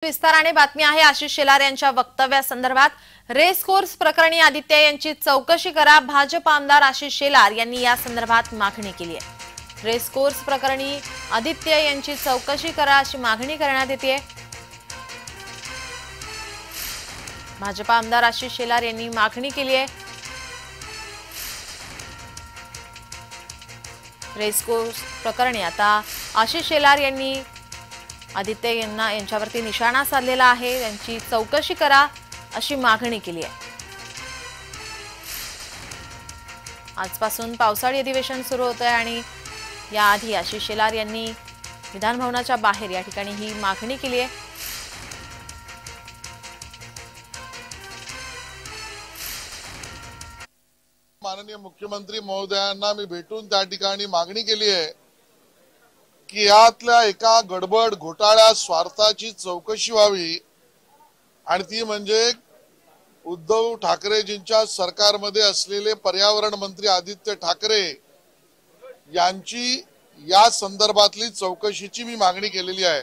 विस्ताराने बातमी आहे आशिष शेलार यांच्या वक्तव्यासंदर्भात। रेस कोर्स प्रकरणी आदित्य यांची चौकशी करा, भाजप आमदार आशिष शेलार यांनी या संदर्भात मागणी केली आहे। रेस कोर्स प्रकरणी आदित्य यांची चौकशी करा अशी मागणी करण्यात येते। भाजप आमदार आशिष शेलार यांनी मागणी केली आहे। रेस कोर्स प्रकरणी आता आशिष शेलार यांनी आदित्य यांच्यावरती निशाणा साधलेला आहे, त्यांची चौकशी करा अशी मागणी केली आहे। आजपासून पावसाळी अधिवेशन सुरू होतंय आणि याआधी आशिष शेलार यांनी विधान भवनाच्या बाहेर या ठिकाणी ही मागणी केली आहे। माननीय मुख्यमंत्री महोदयांना मी भेटून त्या ठिकाणी मागणी केली आहे की यातल्या एका गडबड घोटाळ्या स्वार्थाची चौकशी व्हावी आणि ती म्हणजे उद्धव ठाकरेजींच्या सरकारमध्ये असलेले पर्यावरण मंत्री आदित्य ठाकरे यांची या संदर्भातली चौकशीची मी मागणी केलेली आहे।